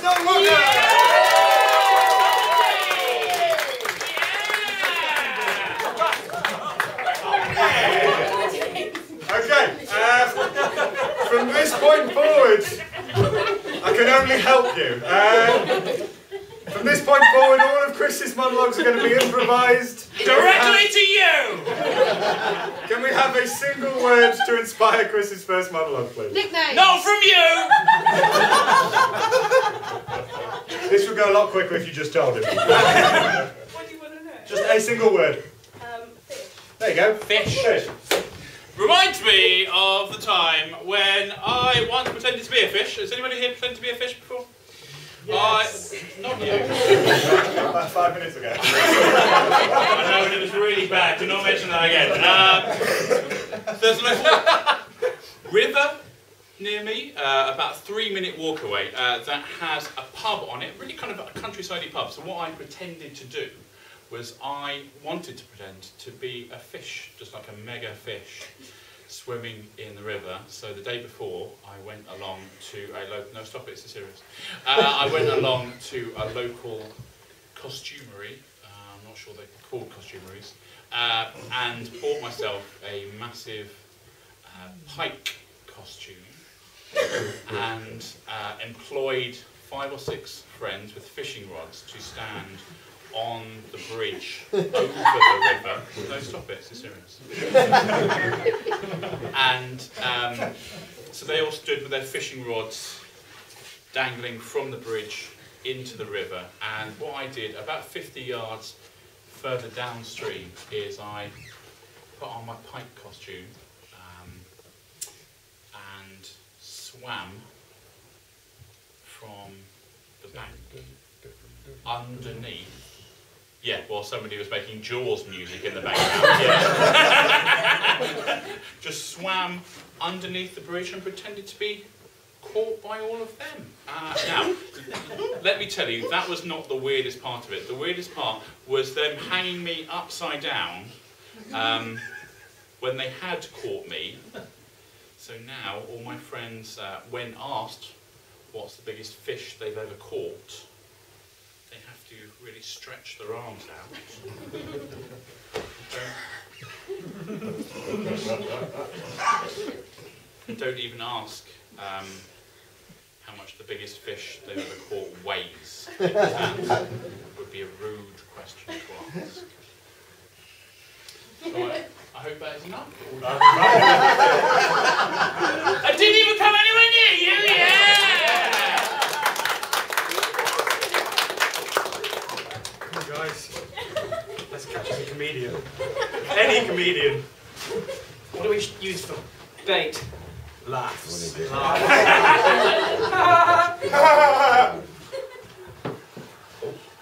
Norton Walker! Okay, from this point forward, I can only help you. From this point forward, all of Chris's monologues are going to be improvised. Directly to you! Can we have a single word to inspire Chris's first monologue, please? Nickname. Not from you! This would go a lot quicker if you just told him. What do you want to know? Just a single word. Fish. There you go. Fish. Fish. Reminds me of the time when I once pretended to be a fish. Has anybody here pretended to be a fish before? Yes. Not you. About 5 minutes ago. I know, and it was really bad. Do not mention that again. There's a little river near me, about a 3-minute walk away, that has a pub on it, really kind of a countryside pub. So what I pretended to do was I wanted to pretend to be a fish, just like a mega fish, swimming in the river. So the day before, I went along to a local... No, stop it, it's serious. I went along to a local costumery, I'm not sure they're called costumeries, and bought myself a massive pike costume and employed 5 or 6 friends with fishing rods to stand on the bridge over the river. No, stop it, it's serious. And so they all stood with their fishing rods dangling from the bridge into the river. And what I did, about 50 yards further downstream, is I put on my pike costume and swam from the bank underneath. Yeah, well, somebody was making Jaws music in the background. Yeah. Just swam underneath the bridge and pretended to be caught by all of them. Now, let me tell you, that was not the weirdest part of it. The weirdest part was them hanging me upside down when they had caught me. So now, all my friends, when asked what's the biggest fish they've ever caught, they have to really stretch their arms out. Don't even ask how much the biggest fish they've ever caught weighs. That would be a rude question to ask. So I hope that is enough. I didn't even come anywhere near you, yeah! Guys, let's catch us a comedian. Any comedian. What do we use for bait? Laughs. Oh.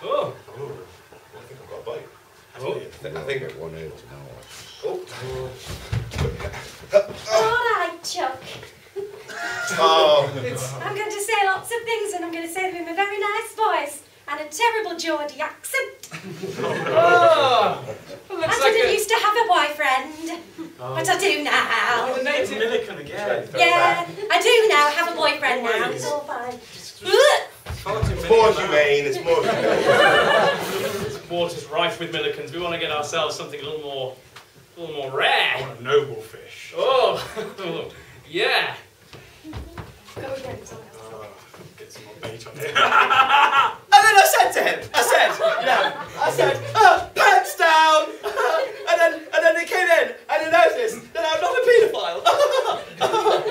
Oh, I think I've got a bite. Oh. I think it won it. Oh. Alright, Chuck. Oh. I'm going to say lots of things and I'm going to say them in a very nice voice and a terrible Geordie accent. Oh. I didn't used to have a boyfriend, but I do now. Oh, the native Millican again. Yeah, I do now have a boyfriend now. It's all fine. It's more humane, it's more humane. This water's rife with Millicans. We want to get ourselves something a little more rare. I want a noble fish. Oh, yeah. Go again, Get some more bait on it. And then I said to him, pants down! and then he came in and he noticed that I'm not a paedophile.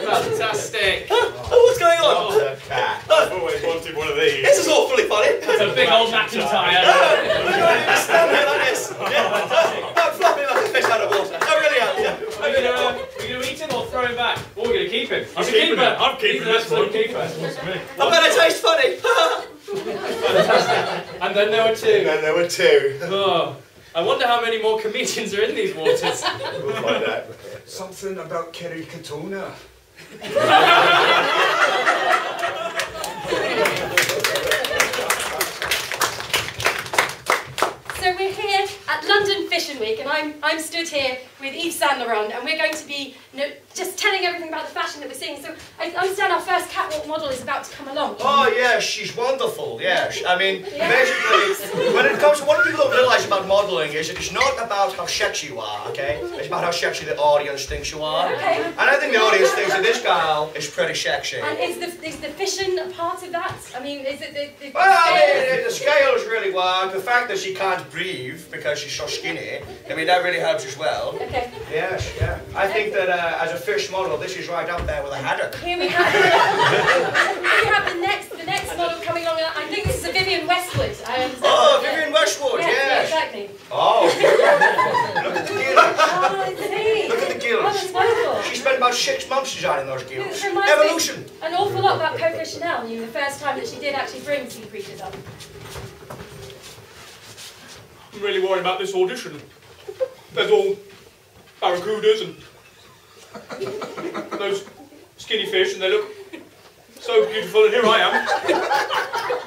Fantastic. What's going on? Oh, the cat. I've always wanted one of these. This is awfully funny. It's a big old McIntyre. I stand there like this. Yeah. I'm flopping like a fish out of water. I really am. Yeah. Are you going to eat him or throw him back? Or we're going to keep him? I'm keeping it. I'm keeping this one. Keeper. I bet it tastes funny. Fantastic. And then there were 2. And there were 2. Oh, I wonder how many more comedians are in these waters. We'll find out. Something about Kerry Katona. So we're here at London Fishing Week and I'm stood here with Yves Saint Laurent and we're going to be just telling everything about the fashion that we're seeing. So I understand our first catwalk model is about to come along. Oh, yes, she's wonderful, yes. I mean, basically, when it comes to what people don't realise about modelling is it's not about how sexy you are, okay? It's about how sexy the audience thinks you are. Okay. And I think the audience thinks that this gal is pretty sexy. And is the fission a part of that? I mean, is it the Well, the scales really work. The fact that she can't breathe because she's so skinny, I mean, that really helps as well. Okay. Yes, yeah. I think that as a fish model, this is right up there with a haddock. Here we have the next model coming along. I think this is a Vivian Westwood. I understand. Oh, Vivian Westwood, yes. Exactly. Oh, beautiful. Look at the gills. Oh, I see. Look at the gills. Oh, that's wonderful. She spent about 6 months designing those gills. This reminds Evolution. me an awful lot about Coco Chanel, the first time that she did actually bring sea creatures up. I'm really worried about this audition. There's all barracudas and those skinny fish, and they look so beautiful, and here I am,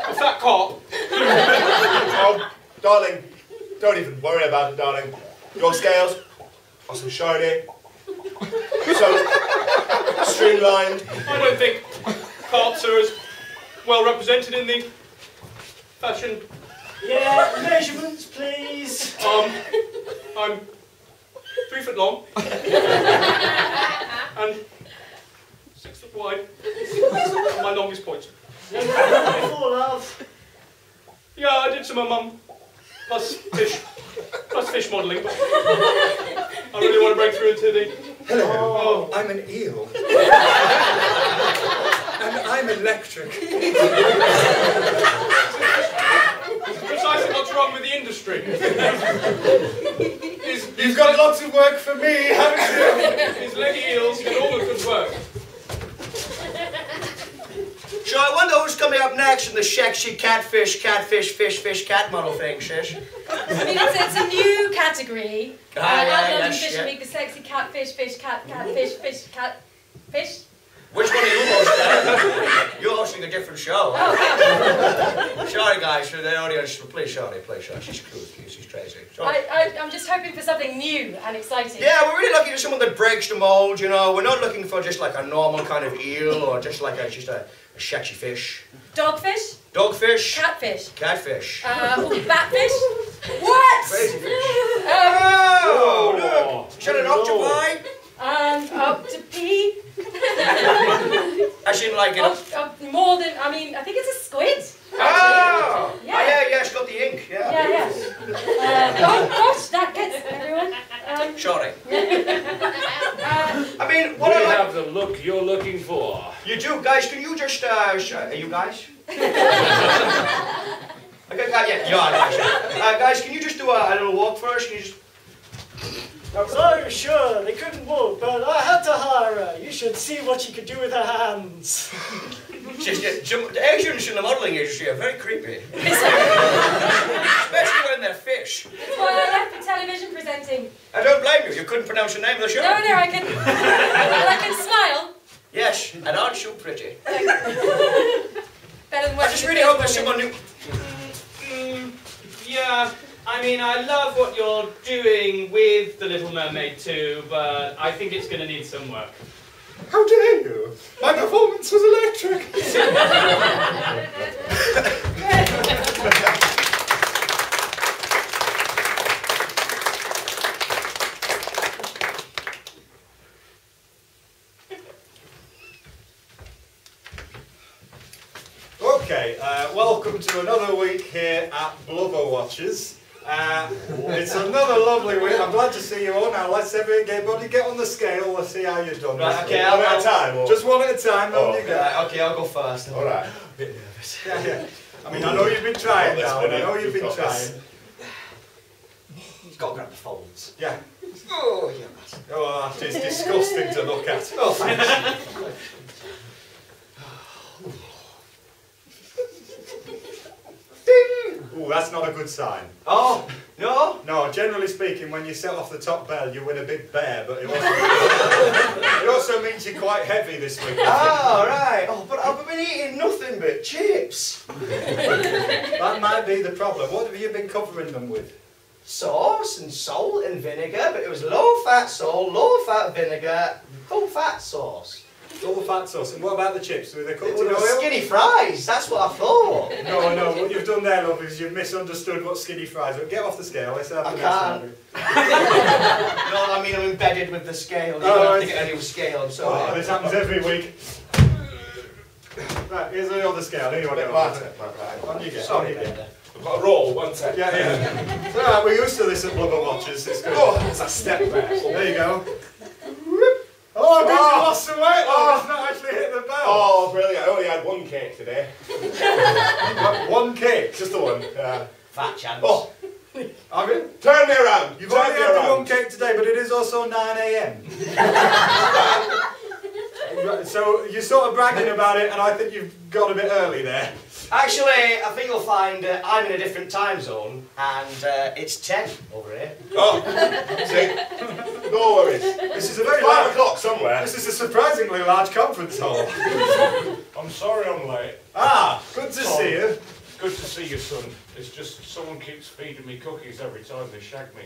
a fat cop. Oh, darling, don't even worry about it, darling. Your scales are so shiny, so streamlined. I don't think carps are as well represented in the fashion. Yeah, measurements, please. I'm 3 foot long and 6 foot wide on my longest points. Before, love. Yeah, I did some plus fish modelling, but I really want to break through into the... Hello, Oh. I'm an eel. And I'm electric. Precisely what's wrong with the industry. You've got lots of work for me, haven't you? These leggy eels get all the good work. So I wonder who's coming up next in the sexy catfish, fish, cat model thing, sis. I mean, it's a new category. At London yes, Fashion Week, the sexy catfish, fish. Which one are you hosting? You're hosting a different show. Oh, Sorry, guys, for the audience. Please, sorry. She's crazy. Sorry. I'm just hoping for something new and exciting. Yeah, we're really looking for someone that breaks the mold, you know. We're not looking for just like a normal kind of eel or just like a sexy fish. Dogfish? Dogfish. Catfish? Catfish. Batfish? What? Crazy fish. Oh, Look! Is that an octopi? Octopi? As in like More than, I mean, I think it's a squid. Oh! Yeah. Yeah, it's got the ink, yeah. Yeah. Oh gosh, that gets everyone. Sorry. I mean, what We I like... have the look you're looking for. You do, guys, can you just, are you guys? Okay, yeah, you are, guys. Guys, can you just do a little walk for us? Can you just... Oh, sure, they couldn't walk, but I had to hire her. You should see what she could do with her hands. The Asians in the modelling industry are very creepy. Especially when they're fish. That's why I left for television presenting. I don't blame you, you couldn't pronounce the name of the show. No, I can smile. Yes, and aren't you pretty? Better than what I just really hope there's someone new... Yeah, I mean, I love what you're doing with The Little Mermaid too, but I think it's going to need some work. How dare you? My performance was electric. Okay, welcome to another week here at Blubber Watchers. It's another lovely week. I'm glad to see you all. Now let's everybody get on the scale. Let's see how you've done. Right, okay, one at a time. Or... Just one at a time. Oh, okay, I'll go first. All right. A bit nervous. Yeah. I mean, I know you've been trying now. I know you've been trying. He's got to grab the folds. Yeah. Oh, yeah. Oh, that is disgusting to look at. Oh, thanks. Ding! Ooh, that's not a good sign. Oh, no? No, generally speaking, when you set off the top bell, you win a big bear, but it also means you're quite heavy this week. Oh, right. Oh, but I've been eating nothing but chips. That might be the problem. What have you been covering them with? sauce and salt and vinegar, but it was low-fat salt, low-fat vinegar, full-fat sauce. Full fat sauce. And what about the chips? Were they cooked in They were oil? skinny fries, that's what I thought. No, no, what you've done there, love, is you've misunderstood what skinny fries are. Get off the scale, let's have the I next can't. one. No, I mean I'm embedded with the scale. You Oh, don't have to right. get a new scale, I'm Oh, sorry. this happens every week. Right, here's the other scale. Anyone get on? On you get. Sorry, on you get. Bender. I've got a roll, 1 second. Yeah, yeah. It's alright, we're used to this at Blubber Watchers. It's good. Oh, it's a step back. There you go. Oh, I bet you lost some weight, love. It's not actually hit the bell. Oh, brilliant. I only had 1 cake today. One cake. Just the one. Fat chance. Oh, Have you? turn me around. You've Turn only me had the around. one cake today, but it is also 9 AM. So you're sort of bragging about it, and I think you've got a bit early there. Actually, I think you'll find I'm in a different time zone, and it's 10 over here. Oh, see? No worries. This is a very 5 large. o'clock somewhere. This is a surprisingly large conference hall. I'm sorry I'm late. Ah, good to see you. Good to see you, son. It's just someone keeps feeding me cookies every time they shag me.